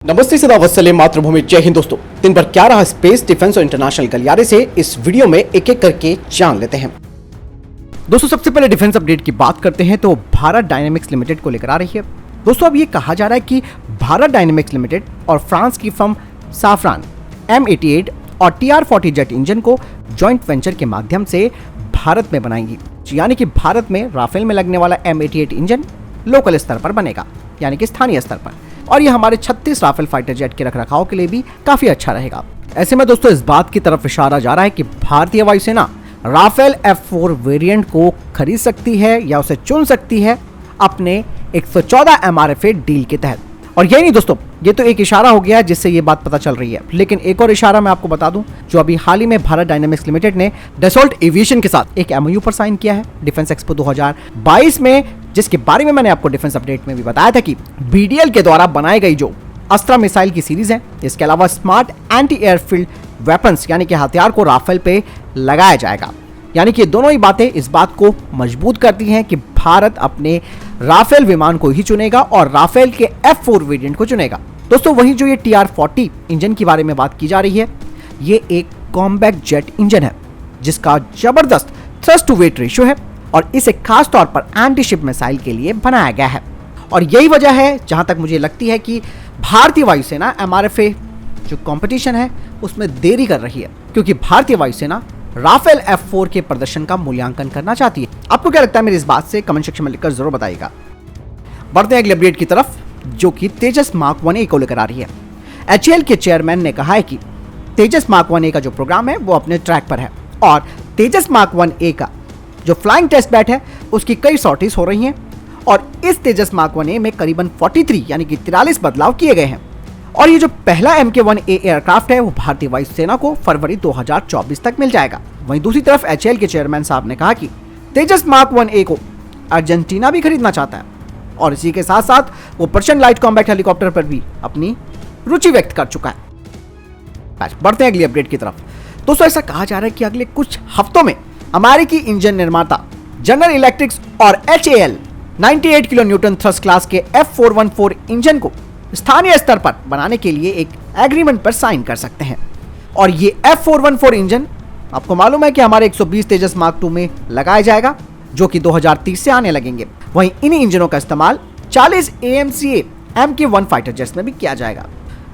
नमस्ते सदा वत्सले मातृभूमि जय हिंद दोस्तों। दिन भर क्या रहा स्पेस डिफेंस और इंटरनेशनल गलियारे से इस वीडियो में एक एक करके जान लेते हैं। दोस्तों सबसे पहले डिफेंस अपडेट की बात करते हैं तो भारत डायनेमिक्स लिमिटेड को लेकर आ रही है। दोस्तों अब ये कहा जा रहा है कि भारत डायनेमिक्स लिमिटेड और फ्रांस की फर्म साफरान M88 और TR40 जेट इंजन को ज्वाइंट वेंचर के माध्यम से भारत में बनाएंगी। यानी कि भारत में राफेल में लगने वाला M88 इंजन लोकल स्तर पर बनेगा, यानी कि स्थानीय स्तर पर, और ये हमारे 36 राफेल फाइटर जेट के रखरखाव के लिए भी काफी अच्छा रहेगा। ऐसे में दोस्तों इस बात की तरफ इशारा जा रहा है कि भारतीय वायुसेना राफेल F4 वेरिएंट को खरीद सकती है या उसे चुन सकती है अपने 114 MRFA डील के तहत। और यही नहीं दोस्तों, ये तो एक इशारा हो गया जिससे ये बात पता चल रही है, लेकिन एक और इशारा मैं आपको बता दूं जो अभी हाल ही में भारत डायनेमिक्स लिमिटेड ने डसॉल्ट एविएशन के साथ एक MOU पर साइन किया है डिफेंस एक्सपो 2022 में, जिसके बारे में मैंने आपको डिफेंस अपडेट में भी बताया था कि BDL के द्वारा बनाई गई जो अस्त्रा मिसाइल की सीरीज है, इसके अलावा स्मार्ट एंटी एयरफील्ड वेपन्स यानी कि हथियार को राफेल पे लगाया जाएगा। यानी कि दोनों ही बातें इस बात को मजबूत करती हैं कि भारत अपने राफेल विमान को ही चुनेगा और राफेल के F4 वेरिएंट को चुनेगा। दोस्तों वहीं जो ये TR40 इंजन की बारे में बात की जा रही है, ये एक कॉम्बैक्ट जेट इंजन है जिसका जबरदस्त थ्रस्ट टू वेट रेशियो है और इसे खास तौर पर एंटी शिप मिसाइल के लिए बनाया गया है। और यही वजह है जहां तक मुझे लगती है कि भारतीय वायुसेना MRFA जो कंपटीशन है उसमें देरी कर रही है, क्योंकि भारतीय वायुसेना राफेल F4 के प्रदर्शन का मूल्यांकन करना चाहती है। आपको क्या लगता है मेरी इस बात से? कमेंट सेक्शन में लिखकर जरूर बताइएगा। बढ़ते हैं अगले अपडेट की तरफ जो कि तेजस मार्क 1A को लेकर आ रही है। HAL के चेयरमैन ने कहा है कि तेजस मार्क 1A का जो प्रोग्राम है वो अपने ट्रैक पर है और तेजस मार्क 1A का जो फ्लाइंग टेस्ट बैट है उसकी कई सॉर्टीज हो रही हैं और इस तेजस मार्क 1A में करीबन 43 यानी कि 43 बदलाव किए गए हैं। और ये जो पहला MK1A एयरक्राफ्ट है वो भारतीय वायुसेना को फरवरी 2024 तक मिल जाएगा। वहीं दूसरी तरफ HAL के चेयरमैन साहब ने कहा कि तेजस मार्क 1A को अर्जेंटीना भी खरीदना चाहता है और इसी के साथ साथ वो पर्शियन लाइट कॉम्बैट हेलीकॉप्टर पर भी अपनी रुचि व्यक्त कर चुका है। बढ़ते हैं अगली अपडेट की तरफ। दोस्तों ऐसा कहा जा रहा है कि अगले कुछ हफ्तों में अमेरिकी इंजन निर्माता जनरल इलेक्ट्रिक्स और HAL 98 kilo Newton thrust class के F414 इंजन को स्थानीय स्तर पर बनाने के लिए एक एग्रीमेंट पर साइन कर सकते हैं। और ये F414 इंजन आपको मालूम है कि हमारे 120 तेजस मार्क 2 में लगाया जाएगा जो कि 2030 से आने लगेंगे। वहीं इन्हीं इंजनों का इस्तेमाल 40 AMCA MK1 फाइटर जेट्स में भी किया जाएगा।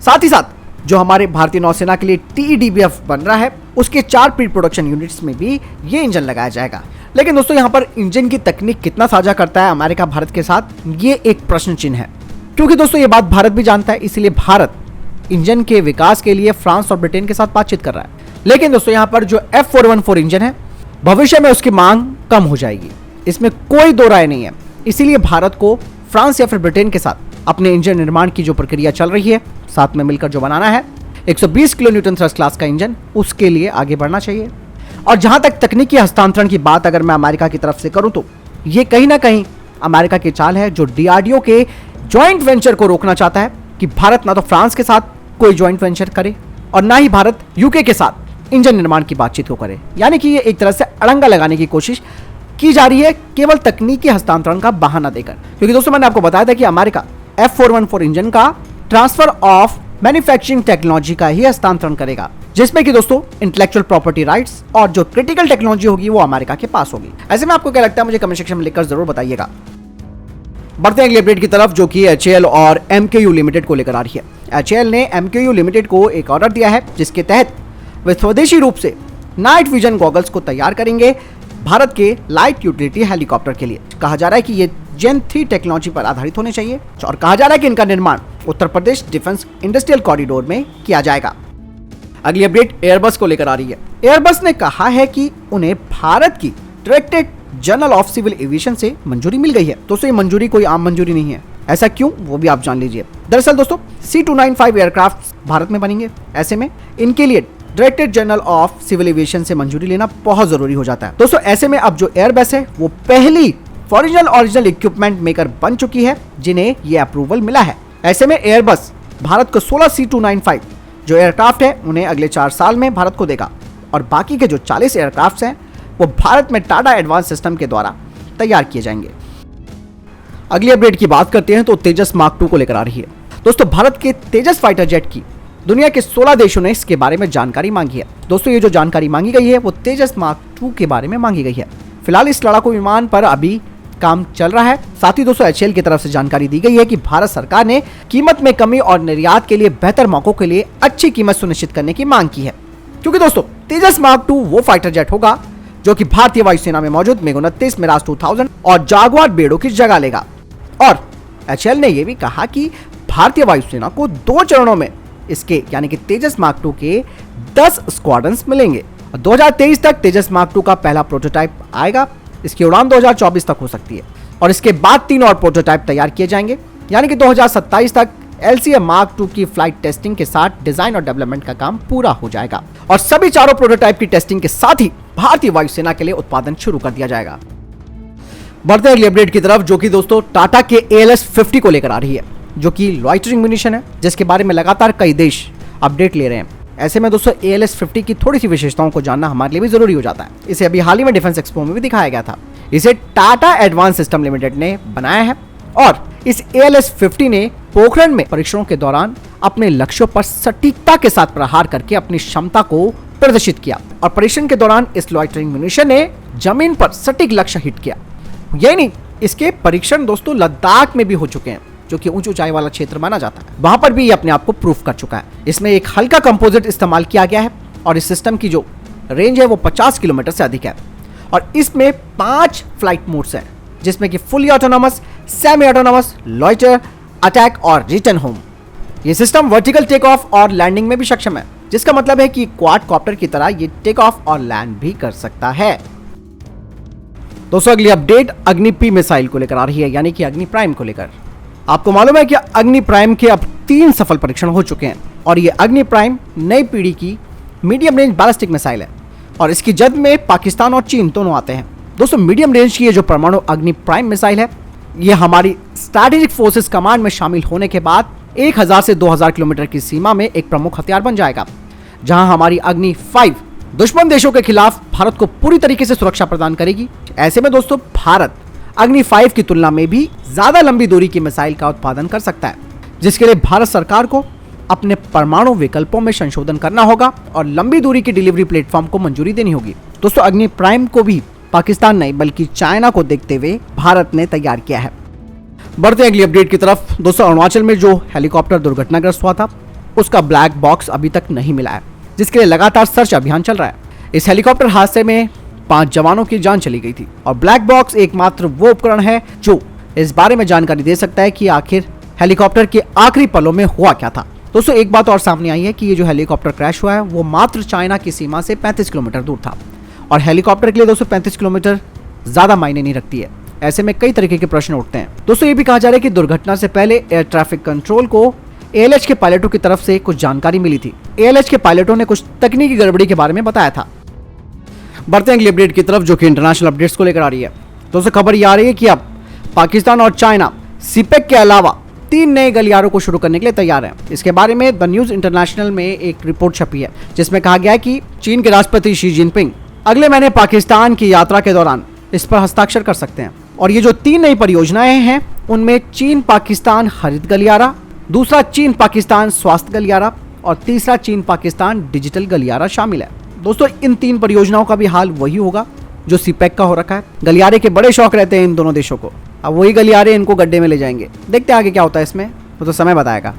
साथ ही साथ जो हमारे भारतीय नौसेना के लिए TEDBF बन रहा है उसके 4 प्री प्रोडक्शन यूनिट्स में भी ये इंजन लगाया जाएगा। लेकिन दोस्तों यहाँ पर इंजन की तकनीक कितना साझा करता है अमेरिका भारत के साथ, ये एक प्रश्न चिन्ह है, क्योंकि दोस्तों ये बात भारत भी जानता है। इसलिए भारत इंजन के विकास के लिए फ्रांस और ब्रिटेन के साथ बातचीत कर रहा है। लेकिन दोस्तों यहाँ पर जो F414 इंजन है भविष्य में उसकी मांग कम हो जाएगी, इसमें कोई दो राय नहीं है। इसीलिए भारत को फ्रांस या फिर ब्रिटेन के साथ अपने इंजन निर्माण की जो प्रक्रिया चल रही है साथ में मिलकर जो बनाना है 120 किलो न्यूटन थ्रस्ट क्लास का इंजन, उसके लिए आगे बढ़ना चाहिए। और जहां तक तकनीकी हस्तांतरण की बात अगर मैं अमेरिका की तरफ से करूं तो ये कहीं ना कहीं अमेरिका की चाल है जो DRDO के ज्वाइंट वेंचर को रोकना चाहता है कि भारत ना तो फ्रांस के साथ कोई ज्वाइंट वेंचर करे और ना ही भारत UK के साथ इंजन निर्माण की बातचीत को करे। यानी कि ये एक तरह से अड़ंगा लगाने की कोशिश की जा रही है केवल तकनीकी हस्तांतरण का बहाना देकर। क्योंकि दोस्तों मैंने आपको बताया था कि अमेरिका F414 इंजन का ट्रांसफर ऑफ मैन्युफैक्चरिंग टेक्नोलॉजी का ही हस्तांतरण करेगा, जिसमें कि दोस्तों इंटेलेक्चुअल प्रॉपर्टी राइट्स और जो क्रिटिकल टेक्नोलॉजी होगी वो अमेरिका के पास होगी। ऐसे में आपको क्या लगता है मुझे कमेंट सेक्शन में लिखकर जरूर बताइएगा। बढ़ते हैं अगले अपडेट की तरफ जो कि HAL और MKU लिमिटेड को लेकर आ रही है। HAL ने MKU लिमिटेड को एक ऑर्डर दिया है जिसके तहत वे स्वदेशी रूप से नाइट विजन गॉगल्स को तैयार करेंगे भारत के लाइट यूटिलिटी हेलीकॉप्टर के लिए। कहा जा रहा है कि ये Gen 3 टेक्नोलॉजी पर आधारित होने चाहिए और कहा जा रहा है कि इनका निर्माण Uttar Pradesh defence industrial corridor में किया जाएगा। अगली अपडेट एयरबस को लेकर आ रही है। एयरबस ने कहा है कि उन्हें भारत की director general of civil aviation से मंजूरी मिल गई है। दोस्तों ये मंजूरी कोई आम मंजूरी नहीं है। ऐसा क्यों वो भी आप जान लीजिए। दरअसल दोस्तों C295 एयरक्राफ्ट भारत में बनेंगे। ऐसे में इनके लिए director general of civil aviation से मंजूरी लेना बहुत जरूरी हो जाता है। दोस्तों ऐसे में अब जो एयरबस है वो पहली ओरिजिनल इक्विपमेंट मेकर बन चुकी है जिन्हें ये अप्रूवल मिला है। ऐसे में एयरबस भारत को 16 C295 जो एयरक्राफ्ट है उन्हें अगले 4 साल में भारत को देगा और बाकी के जो 40 एयरक्राफ्ट हैं वो भारत में टाटा एडवांस सिस्टम के द्वारा तैयार किए जाएंगे। अगली अपडेट की बात करते हैं तो तेजस मार्क 2 को लेकर आ रही है। दोस्तों भारत के तेजस फाइटर जेट की दुनिया के 16 देशों ने इसके बारे में जानकारी मांगी है। दोस्तों ये जो जानकारी मांगी गई है वो तेजस मार्क 2 के बारे में मांगी गई है। फिलहाल इस लड़ाकू विमान पर अभी काम चल रहा है। साथ ही दोस्तों HAL की तरफ से जानकारी दी गई है कि भारत सरकार ने कीमत में कमी और निर्यात के लिए बेहतर मौकों के लिए अच्छी कीमत सुनिश्चित करने की मांग की है, क्योंकि दोस्तों तेजस मार्क 2 वो फाइटर जेट होगा जो कि भारतीय वायुसेना में मौजूद MiG-29 मिराज 2000 और जागुआर बेड़ों की जगह लेगा। और HAL ने यह भी कहा कि भारतीय वायुसेना को 2 चरणों में इसके यानी कि तेजस मार्क 2 के 10 स्क्वाड्रन्स मिलेंगे। 2023 तक तेजस मार्क 2 का पहला प्रोटोटाइप आएगा। इसकी उड़ान 2024 तक हो सकती है और इसके बाद 3 और प्रोटोटाइप तैयार किए जाएंगे, यानी कि 2027 तक LCA मार्क 2 की फ्लाइट टेस्टिंग के साथ डिजाइन और डेवलपमेंट का काम पूरा हो जाएगा और सभी चारों प्रोटोटाइप की टेस्टिंग के साथ ही भारतीय वायुसेना के लिए उत्पादन शुरू कर दिया जाएगा। बढ़ते अगले अपडेट की तरफ, जो कि दोस्तों टाटा के ALS-50 को लेकर आ रही है, जो कि लॉइटरिंग म्यूनिशन है, जिसके बारे में लगातार कई देश अपडेट ले रहे हैं। ऐसे में दोस्तों ALS-50 की थोड़ी सी विशेषताओं को जानना हमारे लिए भी जरूरी हो जाता है। इसे अभी हाल ही में डिफेंस एक्सपो में भी दिखाया गया था। इसे टाटा एडवांस सिस्टम लिमिटेड ने बनाया है और इस ALS-50 ने पोखरण में परीक्षणों के दौरान अपने लक्ष्यों पर सटीकता के साथ प्रहार करके अपनी क्षमता को प्रदर्शित किया और परीक्षण के दौरान इस लॉइटरिंग म्यूनिशन ने जमीन पर सटीक लक्ष्य हिट किया। यही नहीं, इसके परीक्षण दोस्तों लद्दाख में भी हो चुके हैं, जो कि ऊंची ऊंचाई वाला क्षेत्र माना जाता है। वहां पर भी ये अपने आप को प्रूफ कर चुका है। इसमें एक हल्का कंपोजिट इस्तेमाल किया गया है और इस सिस्टम की जो रेंज है वो 50 किलोमीटर से अधिक है और इसमें 5 फ्लाइट मोड्स हैं, जिसमें कि fully autonomous, semi autonomous, loiter, attack और रिटर्न होम। ये सिस्टम वर्टिकल टेक ऑफ और लैंडिंग में भी सक्षम है, जिसका मतलब है कि क्वाडकॉप्टर की तरह ये टेक ऑफ और लैंड भी कर सकता है। दोस्तों अगली अपडेट अग्नि P मिसाइल को लेकर आ रही है, यानी कि अग्नि प्राइम को लेकर। आपको मालूम है कि अग्नि प्राइम के अब 3 सफल परीक्षण हो चुके हैं और ये अग्नि प्राइम नई पीढ़ी की मीडियम रेंज बैलिस्टिक मिसाइल है और इसकी जद में पाकिस्तान और चीन दोनों आते हैं। दोस्तों मीडियम रेंज की ये जो परमाणु अग्नि प्राइम मिसाइल है, ये हमारी स्ट्रैटेजिक फोर्सेस कमांड में शामिल होने के बाद 1000 से 2000 किलोमीटर की सीमा में एक प्रमुख हथियार बन जाएगा, जहां हमारी अग्नि 5 दुश्मन देशों के खिलाफ भारत को पूरी तरीके से सुरक्षा प्रदान करेगी। ऐसे में दोस्तों भारत अग्नि 5 की तुलना में भी ज्यादा लंबी दूरी की मिसाइल का उत्पादन कर सकता है, जिसके लिए भारत सरकार को अपने परमाणु विकल्पों में संशोधन करना होगा और लंबी दूरी की डिलीवरी प्लेटफॉर्म को मंजूरी देनी होगी। दोस्तों अग्नि प्राइम को भी पाकिस्तान नहीं बल्कि चाइना को देखते हुए भारत ने तैयार किया है। बढ़ते हैं अगली अपडेट की तरफ। दोस्तों अरुणाचल में जो हेलीकॉप्टर दुर्घटनाग्रस्त हुआ था, उसका ब्लैक बॉक्स अभी तक नहीं मिला है, जिसके लिए लगातार सर्च अभियान चल रहा है। इस हेलीकॉप्टर हादसे में 5 जवानों की जान चली गई थी और ब्लैक बॉक्स एकमात्र वो उपकरण है जो इस बारे में जानकारी दे सकता है कि आखिर हेलीकॉप्टर के आखिरी पलों में हुआ क्या था। दोस्तों एक बात और सामने आई है कि ये जो हेलीकॉप्टर क्रैश हुआ है वो मात्र चाइना की सीमा से 35 किलोमीटर दूर था और हेलीकॉप्टर के लिए दोस्तों 35 किलोमीटर ज्यादा मायने नहीं रखती है। ऐसे में कई तरीके के प्रश्न उठते हैं। दोस्तों ये भी कहा जा रहा है कि दुर्घटना से पहले एयर ट्रैफिक कंट्रोल को ALH के पायलटों की तरफ से कुछ जानकारी मिली थी। ALH के पायलटों ने कुछ तकनीकी गड़बड़ी के बारे में बताया था। बढ़ते हैं अगली अपडेट की तरफ, जो कि इंटरनेशनल अपडेट्स को लेकर आ रही है। दोस्तों खबर ये आ रही है कि अब पाकिस्तान और चाइना सीपेक के अलावा 3 नए गलियारों को शुरू करने के लिए तैयार हैं। इसके बारे में द न्यूज इंटरनेशनल में एक रिपोर्ट छपी है, जिसमें कहा गया है कि चीन के राष्ट्रपति शी जिनपिंग अगले महीने पाकिस्तान की यात्रा के दौरान इस पर हस्ताक्षर कर सकते हैं और ये जो 3 नई परियोजनाएं हैं उनमें चीन पाकिस्तान हरित गलियारा, दूसरा चीन पाकिस्तान स्वास्थ्य गलियारा और तीसरा चीन पाकिस्तान डिजिटल गलियारा शामिल है। दोस्तों इन 3 परियोजनाओं का भी हाल वही होगा जो सीपेक का हो रखा है। गलियारे के बड़े शौक रहते हैं इन दोनों देशों को, अब वही गलियारे इनको गड्ढे में ले जाएंगे। देखते हैं आगे क्या होता है इसमें, वो तो समय बताएगा।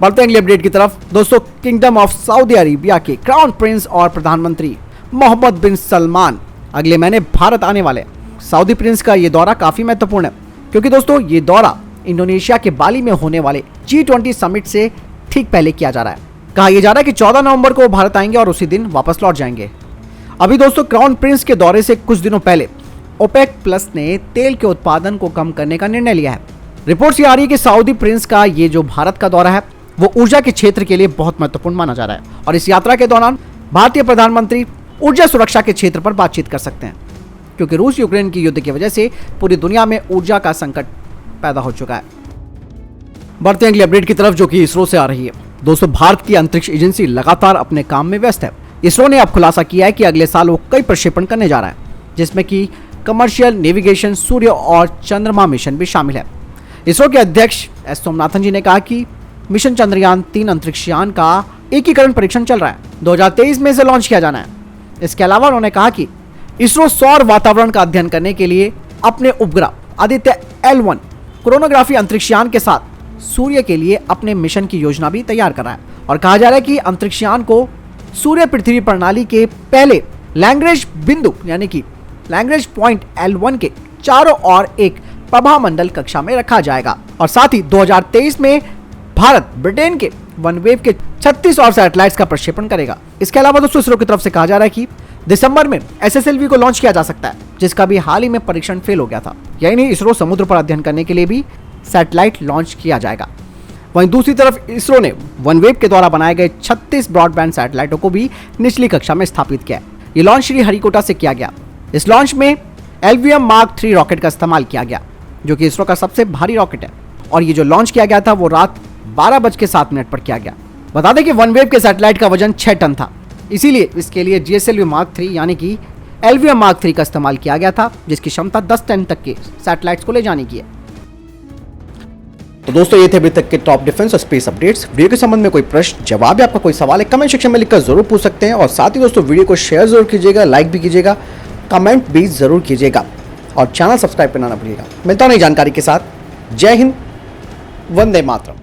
बढ़ते हैं अगली अपडेट की तरफ। दोस्तों किंगडम ऑफ सऊदी अरेबिया के क्राउन प्रिंस और प्रधानमंत्री मोहम्मद बिन सलमान अगले महीने भारत आने वाले। सऊदी प्रिंस का ये दौरा काफी महत्वपूर्ण है, क्योंकि दोस्तों ये दौरा इंडोनेशिया के बाली में होने वाले G20 समिट से ठीक पहले किया जा रहा है। कहा यह जा रहा है कि 14 नवंबर को भारत आएंगे और उसी दिन वापस लौट जाएंगे। अभी दोस्तों क्राउन प्रिंस के दौरे से कुछ दिनों पहले ओपेक प्लस ने तेल के उत्पादन को कम करने का निर्णय लिया है। रिपोर्ट्स ये आ रही है कि सऊदी प्रिंस का ये जो भारत का दौरा है वो ऊर्जा के क्षेत्र के लिए बहुत महत्वपूर्ण माना जा रहा है और इस यात्रा के दौरान भारतीय प्रधानमंत्री ऊर्जा सुरक्षा के क्षेत्र पर बातचीत कर सकते हैं, क्योंकि रूस यूक्रेन की युद्ध की वजह से पूरी दुनिया में ऊर्जा का संकट पैदा हो चुका है। बढ़ते हैं अगली अपडेट की तरफ, जो कि इसरो से आ रही है। दोस्तों भारत की अंतरिक्ष एजेंसी लगातार अपने काम में व्यस्त है। इसरो ने अब खुलासा किया है कि अगले साल वो कई प्रक्षेपण करने जा रहा है, जिसमें कि कमर्शियल, नेविगेशन, सूर्य और चंद्रमा मिशन भी शामिल है। इसरो के अध्यक्ष एस सोमनाथन जी ने कहा कि मिशन चंद्रयान 3 अंतरिक्ष यान का एकीकरण परीक्षण चल रहा है, 2023 में इसे लॉन्च किया जाना है। इसके अलावा उन्होंने कहा कि इसरो सौर वातावरण का अध्ययन करने के लिए अपने उपग्रह आदित्य L1 कोरोनोग्राफी अंतरिक्ष यान के साथ सूर्य के लिए अपने मिशन की योजना भी तैयार कर रहा है और कहा जा रहा है कि अंतरिक्ष यान को सूर्य पृथ्वी प्रणाली के पहले लैग्रेंज बिंदु यानी कि लैग्रेंज पॉइंट L1 के चारों ओर एक प्रभामंडल कक्षा में रखा जाएगा और साथ ही 2023 में भारत ब्रिटेन के वनवेव के 36 और सैटेलाइट्स का प्रक्षेपण करेगा। इसके अलावा दोस्तों इसरो की तरफ से कहा जा रहा है कि दिसंबर में SSLV को लॉन्च किया जा सकता है, जिसका भी हाल ही में परीक्षण फेल हो गया था। यही नहीं, इसरो समुद्र पर अध्ययन करने के लिए भी सैटेलाइट लॉन्च किया जाएगा। वहीं दूसरी तरफ इसरो ने वनवेव के द्वारा बनाए गए 36 ब्रॉडबैंड सैटेलाइटों को भी निचली कक्षा में स्थापित किया है। ये लॉन्च श्रीहरिकोटा से किया गया। इस लॉन्च में LVM Mark 3 रॉकेट का इस्तेमाल किया गया, जो कि इसरो का सबसे भारी रॉकेट है और ये जो लॉन्च किया गया था वो रात 12:07 पर किया गया। बता दें कि वनवेव के सैटेलाइट का वजन 6 टन था, इसीलिए इसके लिए GSLV Mark 3 यानी कि LVM Mark 3 का इस्तेमाल किया गया था, जिसकी क्षमता 10 टन तक के सैटेलाइट्स को ले जाने की है। तो दोस्तों ये थे अभी तक के टॉप डिफेंस और स्पेस अपडेट्स। वीडियो के संबंध में कोई प्रश्न जवाब या आपका कोई सवाल है कमेंट सेक्शन में लिखकर जरूर पूछ सकते हैं और साथ ही दोस्तों वीडियो को शेयर जरूर कीजिएगा, लाइक भी कीजिएगा, कमेंट भी जरूर कीजिएगा और चैनल सब्सक्राइब करना ना भूलिएगा। मिलता हूं नई जानकारी के साथ। जय हिंद, वंदे मातरम।